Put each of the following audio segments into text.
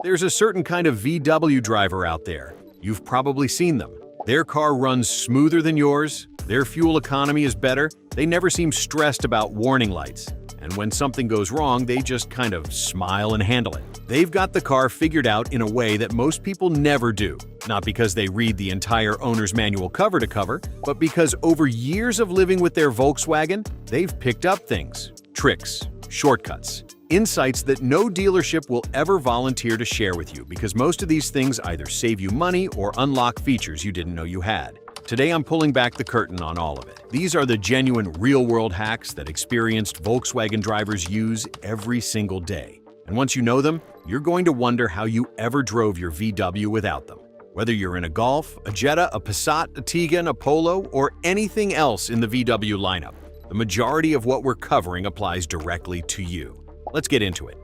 There's a certain kind of VW driver out there. You've probably seen them. Their car runs smoother than yours, their fuel economy is better, they never seem stressed about warning lights. And when something goes wrong, they just kind of smile and handle it. They've got the car figured out in a way that most people never do. Not because they read the entire owner's manual cover to cover, but because over years of living with their Volkswagen, they've picked up things, tricks, shortcuts, insights that no dealership will ever volunteer to share with you because most of these things either save you money or unlock features you didn't know you had. Today I'm pulling back the curtain on all of it. These are the genuine real-world hacks that experienced Volkswagen drivers use every single day. And once you know them, you're going to wonder how you ever drove your VW without them. Whether you're in a Golf, a Jetta, a Passat, a Tiguan, a Polo, or anything else in the VW lineup, the majority of what we're covering applies directly to you. Let's get into it.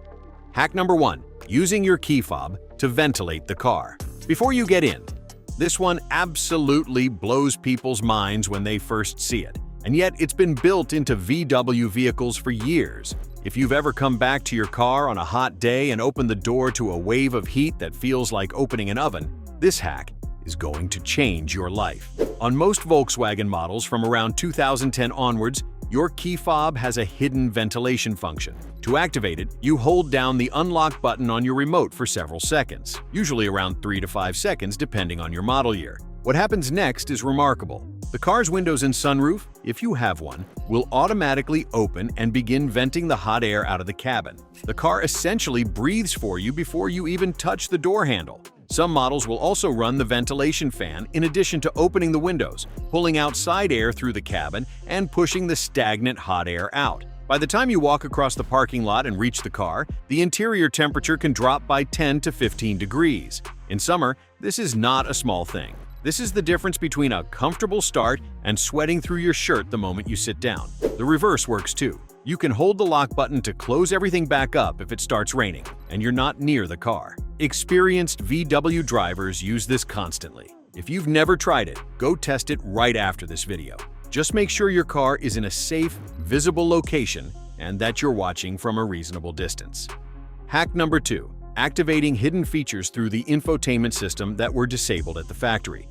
Hack number 1. Using your key fob to ventilate the car. Before you get in, this one absolutely blows people's minds when they first see it. And yet it's been built into VW vehicles for years. If you've ever come back to your car on a hot day and opened the door to a wave of heat that feels like opening an oven, this hack is going to change your life. On most Volkswagen models from around 2010 onwards, your key fob has a hidden ventilation function. To activate it, you hold down the unlock button on your remote for several seconds, usually around 3 to 5 seconds depending on your model year. What happens next is remarkable. The car's windows and sunroof, if you have one, will automatically open and begin venting the hot air out of the cabin. The car essentially breathes for you before you even touch the door handle. Some models will also run the ventilation fan in addition to opening the windows, pulling outside air through the cabin and pushing the stagnant hot air out. By the time you walk across the parking lot and reach the car, the interior temperature can drop by 10 to 15 degrees. In summer, this is not a small thing. This is the difference between a comfortable start and sweating through your shirt the moment you sit down. The reverse works too. You can hold the lock button to close everything back up if it starts raining and you're not near the car. Experienced VW drivers use this constantly. If you've never tried it, go test it right after this video. Just make sure your car is in a safe, visible location and that you're watching from a reasonable distance. Hack number 2. Activating hidden features through the infotainment system that were disabled at the factory.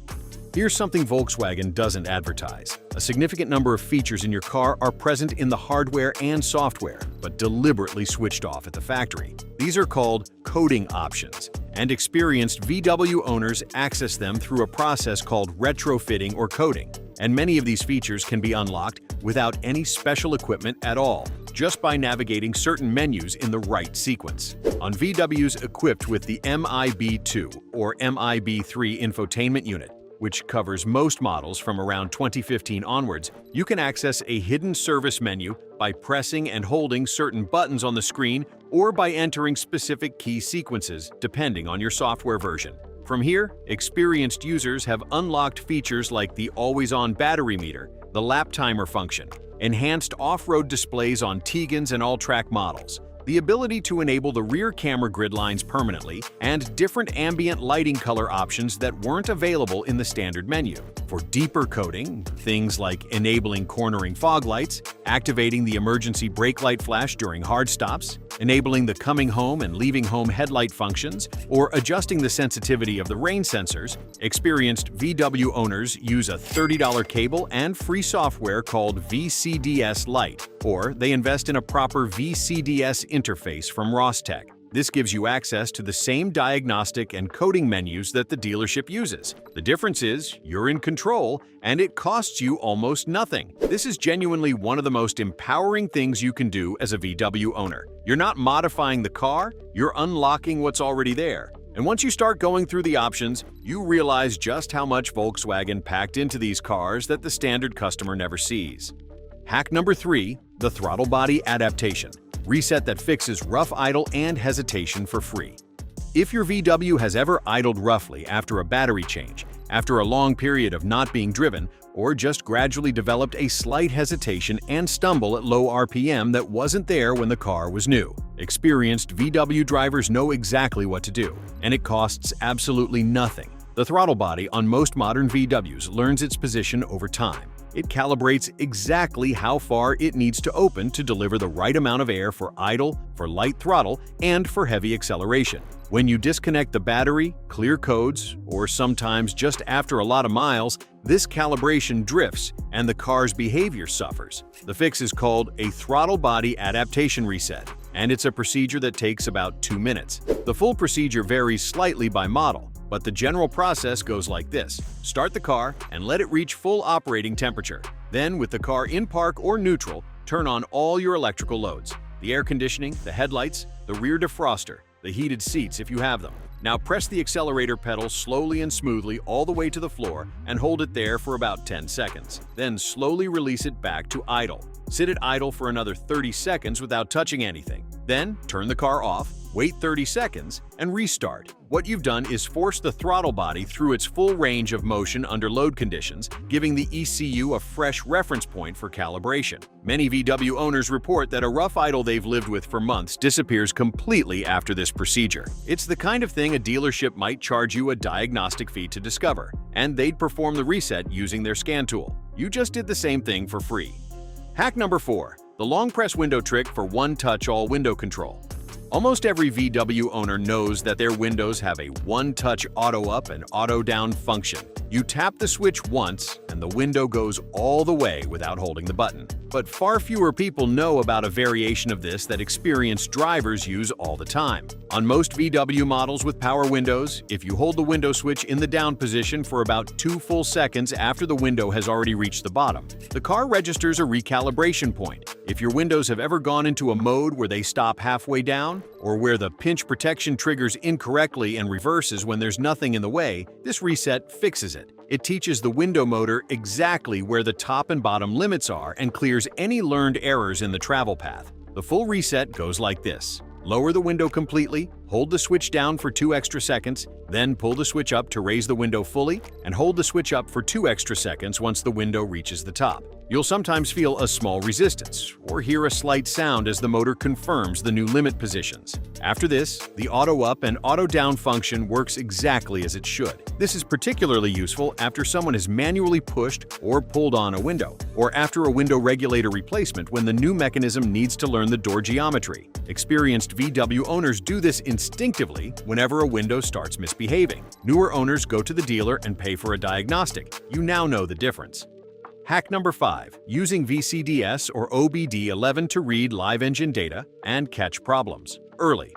Here's something Volkswagen doesn't advertise. A significant number of features in your car are present in the hardware and software, but deliberately switched off at the factory. These are called coding options, and experienced VW owners access them through a process called retrofitting or coding. And many of these features can be unlocked without any special equipment at all, just by navigating certain menus in the right sequence. On VWs equipped with the MIB2 or MIB3 infotainment unit, which covers most models from around 2015 onwards, you can access a hidden service menu by pressing and holding certain buttons on the screen or by entering specific key sequences, depending on your software version. From here, experienced users have unlocked features like the always-on battery meter, the lap timer function, enhanced off-road displays on Tigans and all-track models, the ability to enable the rear camera grid lines permanently, and different ambient lighting color options that weren't available in the standard menu. For deeper coding, things like enabling cornering fog lights, activating the emergency brake light flash during hard stops, enabling the coming home and leaving home headlight functions, or adjusting the sensitivity of the rain sensors, experienced VW owners use a $30 cable and free software called VCDS Lite, or they invest in a proper VCDS interface from Rostec. This gives you access to the same diagnostic and coding menus that the dealership uses. The difference is you're in control and it costs you almost nothing. This is genuinely one of the most empowering things you can do as a VW owner. You're not modifying the car, you're unlocking what's already there. And once you start going through the options, you realize just how much Volkswagen packed into these cars that the standard customer never sees. Hack number 3, the throttle body adaptation. Reset that fixes rough idle and hesitation for free. If your VW has ever idled roughly after a battery change, after a long period of not being driven, or just gradually developed a slight hesitation and stumble at low RPM that wasn't there when the car was new, experienced VW drivers know exactly what to do, and it costs absolutely nothing. The throttle body on most modern VWs learns its position over time. It calibrates exactly how far it needs to open to deliver the right amount of air for idle, for light throttle, and for heavy acceleration. When you disconnect the battery, clear codes, or sometimes just after a lot of miles, this calibration drifts and the car's behavior suffers. The fix is called a throttle body adaptation reset, and it's a procedure that takes about 2 minutes. The full procedure varies slightly by model, but the general process goes like this. Start the car and let it reach full operating temperature. Then, with the car in park or neutral, turn on all your electrical loads: the air conditioning, the headlights, the rear defroster, the heated seats if you have them. Now press the accelerator pedal slowly and smoothly all the way to the floor and hold it there for about 10 seconds. Then slowly release it back to idle. Sit at idle for another 30 seconds without touching anything. Then turn the car off, wait 30 seconds, and restart. What you've done is force the throttle body through its full range of motion under load conditions, giving the ECU a fresh reference point for calibration. Many VW owners report that a rough idle they've lived with for months disappears completely after this procedure. It's the kind of thing a dealership might charge you a diagnostic fee to discover, and they'd perform the reset using their scan tool. You just did the same thing for free. Hack number 4. The long press window trick for one-touch all window control. Almost every VW owner knows that their windows have a one-touch auto-up and auto-down function. You tap the switch once, and the window goes all the way without holding the button. But far fewer people know about a variation of this that experienced drivers use all the time. On most VW models with power windows, if you hold the window switch in the down position for about 2 full seconds after the window has already reached the bottom, the car registers a recalibration point. If your windows have ever gone into a mode where they stop halfway down, or where the pinch protection triggers incorrectly and reverses when there's nothing in the way, this reset fixes it. It teaches the window motor exactly where the top and bottom limits are and clears any learned errors in the travel path. The full reset goes like this. Lower the window completely, hold the switch down for 2 extra seconds, then pull the switch up to raise the window fully, and hold the switch up for 2 extra seconds once the window reaches the top. You'll sometimes feel a small resistance, or hear a slight sound as the motor confirms the new limit positions. After this, the auto-up and auto-down function works exactly as it should. This is particularly useful after someone has manually pushed or pulled on a window, or after a window regulator replacement when the new mechanism needs to learn the door geometry. Experienced VW owners do this instinctively whenever a window starts misbehaving. Newer owners go to the dealer and pay for a diagnostic. You now know the difference. Hack number 5. Using VCDS or OBD11 to read live engine data and catch problems early.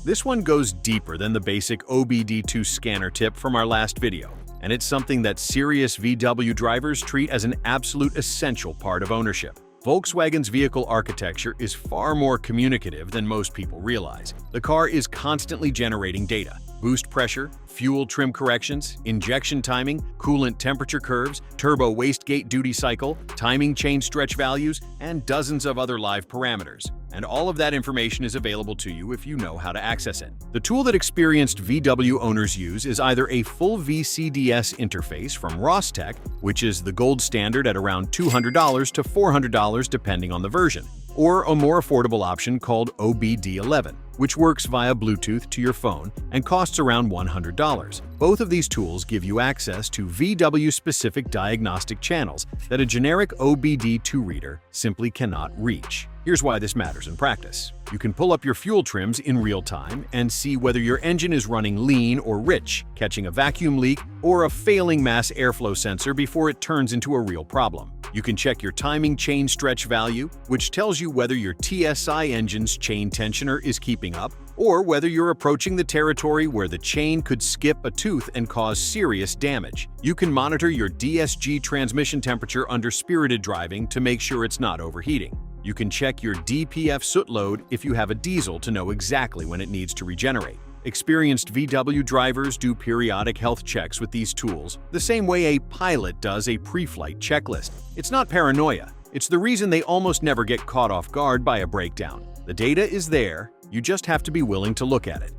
This one goes deeper than the basic OBD2 scanner tip from our last video, and it's something that serious VW drivers treat as an absolute essential part of ownership. Volkswagen's vehicle architecture is far more communicative than most people realize. The car is constantly generating data: boost pressure, fuel trim corrections, injection timing, coolant temperature curves, turbo wastegate duty cycle, timing chain stretch values, and dozens of other live parameters. And all of that information is available to you if you know how to access it. The tool that experienced VW owners use is either a full VCDS interface from Rostec, which is the gold standard at around $200 to $400 depending on the version, or a more affordable option called OBD11, which works via Bluetooth to your phone and costs around $100. Both of these tools give you access to VW-specific diagnostic channels that a generic OBD2 reader simply cannot reach. Here's why this matters in practice. You can pull up your fuel trims in real time and see whether your engine is running lean or rich, catching a vacuum leak or a failing mass airflow sensor before it turns into a real problem. You can check your timing chain stretch value, which tells you whether your TSI engine's chain tensioner is keeping up, or whether you're approaching the territory where the chain could skip a tooth and cause serious damage. You can monitor your DSG transmission temperature under spirited driving to make sure it's not overheating. You can check your DPF soot load if you have a diesel to know exactly when it needs to regenerate. Experienced VW drivers do periodic health checks with these tools, the same way a pilot does a pre-flight checklist. It's not paranoia. It's the reason they almost never get caught off guard by a breakdown. The data is there, you just have to be willing to look at it.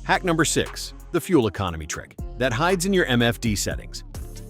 Hack number 6. The fuel economy trick that hides in your MFD settings.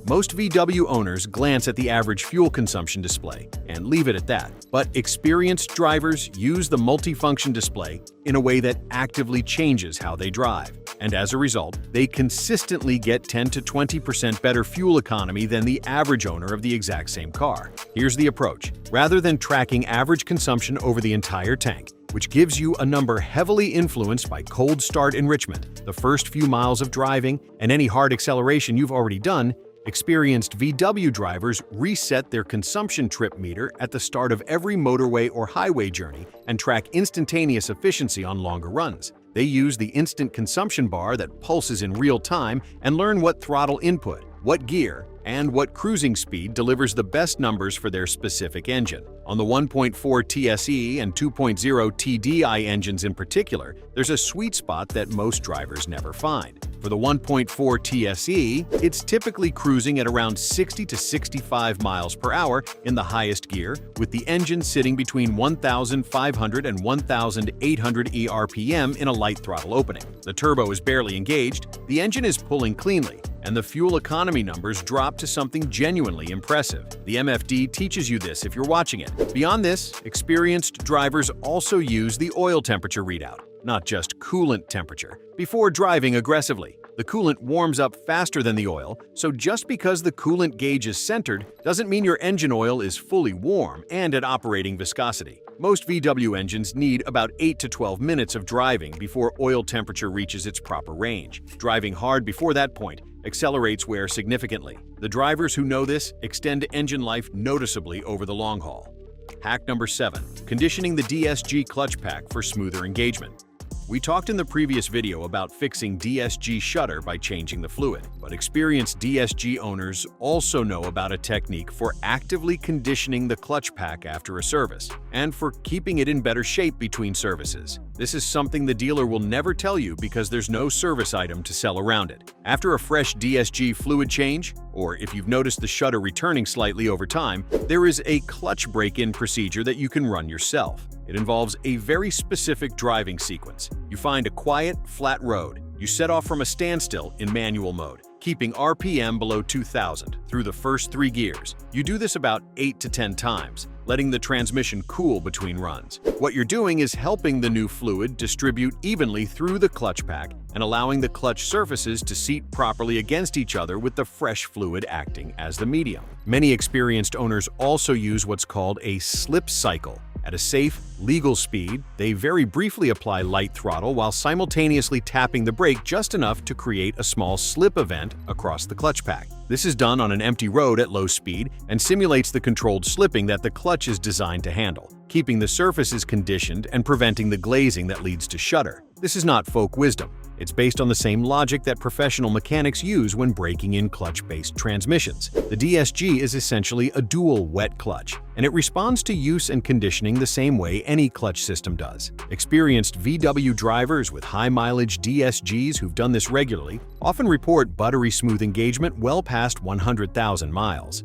Most VW owners glance at the average fuel consumption display and leave it at that, but experienced drivers use the multifunction display in a way that actively changes how they drive. And as a result, they consistently get 10 to 20% better fuel economy than the average owner of the exact same car. Here's the approach. Rather than tracking average consumption over the entire tank, which gives you a number heavily influenced by cold start enrichment, the first few miles of driving, and any hard acceleration you've already done. Experienced VW drivers reset their consumption trip meter at the start of every motorway or highway journey and track instantaneous efficiency on longer runs. They use the instant consumption bar that pulses in real time and learn what throttle input, what gear, and what cruising speed delivers the best numbers for their specific engine. On the 1.4 TSE and 2.0 TDI engines in particular, there's a sweet spot that most drivers never find. For the 1.4 TSE, it's typically cruising at around 60 to 65 miles per hour in the highest gear, with the engine sitting between 1,500 and 1,800 RPM in a light throttle opening. The turbo is barely engaged, the engine is pulling cleanly, and the fuel economy numbers drop to something genuinely impressive. The MFD teaches you this if you're watching it. Beyond this, experienced drivers also use the oil temperature readout, not just coolant temperature, before driving aggressively. The coolant warms up faster than the oil, so just because the coolant gauge is centered doesn't mean your engine oil is fully warm and at operating viscosity. Most VW engines need about 8 to 12 minutes of driving before oil temperature reaches its proper range. Driving hard before that point accelerates wear significantly. The drivers who know this extend engine life noticeably over the long haul. Hack number 7. Conditioning the DSG clutch pack for smoother engagement. We talked in the previous video about fixing DSG shutter by changing the fluid, but experienced DSG owners also know about a technique for actively conditioning the clutch pack after a service, and for keeping it in better shape between services. This is something the dealer will never tell you because there's no service item to sell around it. After a fresh DSG fluid change, or if you've noticed the shutter returning slightly over time, there is a clutch break-in procedure that you can run yourself. It involves a very specific driving sequence. You find a quiet, flat road. You set off from a standstill in manual mode, keeping RPM below 2,000 through the first 3 gears. You do this about 8 to 10 times, letting the transmission cool between runs. What you're doing is helping the new fluid distribute evenly through the clutch pack and allowing the clutch surfaces to seat properly against each other with the fresh fluid acting as the medium. Many experienced owners also use what's called a slip cycle. At a safe, legal speed, they very briefly apply light throttle while simultaneously tapping the brake just enough to create a small slip event across the clutch pack. This is done on an empty road at low speed and simulates the controlled slipping that the clutch is designed to handle, keeping the surfaces conditioned and preventing the glazing that leads to shudder. This is not folk wisdom. It's based on the same logic that professional mechanics use when breaking in clutch-based transmissions. The DSG is essentially a dual wet clutch, and it responds to use and conditioning the same way any clutch system does. Experienced VW drivers with high-mileage DSGs who've done this regularly often report buttery smooth engagement well past 100,000 miles.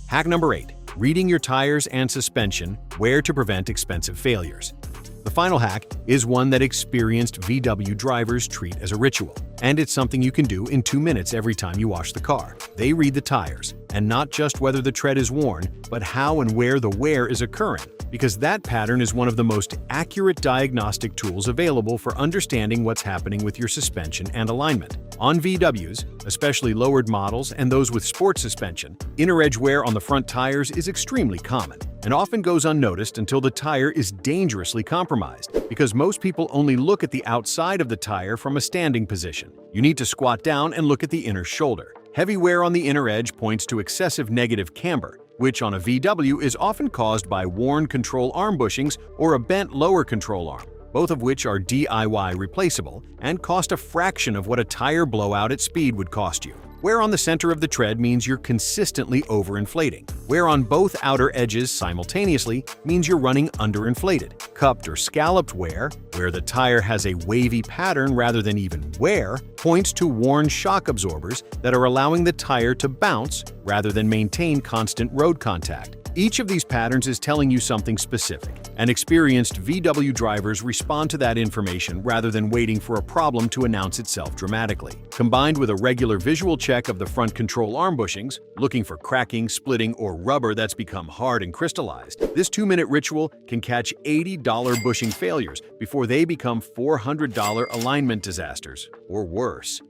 Hack number 8. Reading your tires and suspension, where to prevent expensive failures. The final hack is one that experienced VW drivers treat as a ritual, and it's something you can do in 2 minutes every time you wash the car. They read the tires, and not just whether the tread is worn, but how and where the wear is occurring, because that pattern is one of the most accurate diagnostic tools available for understanding what's happening with your suspension and alignment. On VWs, especially lowered models and those with sport suspension, inner edge wear on the front tires is extremely common and often goes unnoticed until the tire is dangerously compromised, because most people only look at the outside of the tire from a standing position. You need to squat down and look at the inner shoulder. Heavy wear on the inner edge points to excessive negative camber, which on a VW is often caused by worn control arm bushings or a bent lower control arm, both of which are DIY replaceable and cost a fraction of what a tire blowout at speed would cost you. Wear on the center of the tread means you're consistently overinflating. Wear on both outer edges simultaneously means you're running underinflated. Cupped or scalloped wear, where the tire has a wavy pattern rather than even wear, points to worn shock absorbers that are allowing the tire to bounce rather than maintain constant road contact. Each of these patterns is telling you something specific, and experienced VW drivers respond to that information rather than waiting for a problem to announce itself dramatically. Combined with a regular visual check of the front control arm bushings, looking for cracking, splitting, or rubber that's become hard and crystallized, this 2-minute ritual can catch $80 bushing failures before they become $400 alignment disasters, or worse.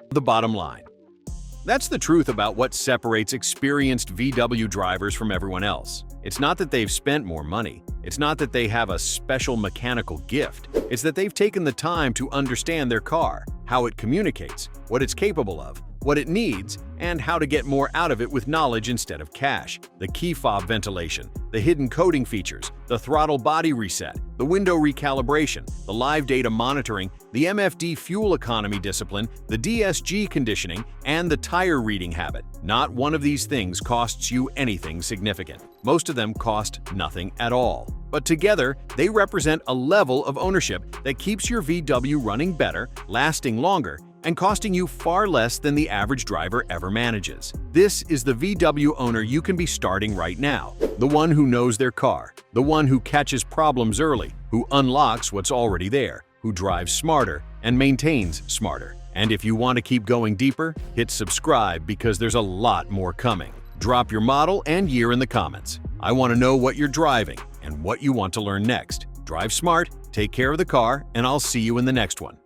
The bottom line. That's the truth about what separates experienced VW drivers from everyone else. It's not that they've spent more money, It's not that they have a special mechanical gift. It's that they've taken the time to understand their car, how it communicates, what it's capable of, what it needs, and how to get more out of it with knowledge instead of cash. The key fob ventilation, the hidden coding features, the throttle body reset, the window recalibration, the live data monitoring, the MFD fuel economy discipline, the DSG conditioning, and the tire reading habit. Not one of these things costs you anything significant. Most of them cost nothing at all. But together, they represent a level of ownership that keeps your VW running better, lasting longer, and costing you far less than the average driver ever manages. This is the VW owner you can be starting right now. The one who knows their car, the one who catches problems early, who unlocks what's already there, who drives smarter and maintains smarter. And if you want to keep going deeper, hit subscribe because there's a lot more coming. Drop your model and year in the comments. I want to know what you're driving and what you want to learn next. Drive smart, take care of the car, and I'll see you in the next one.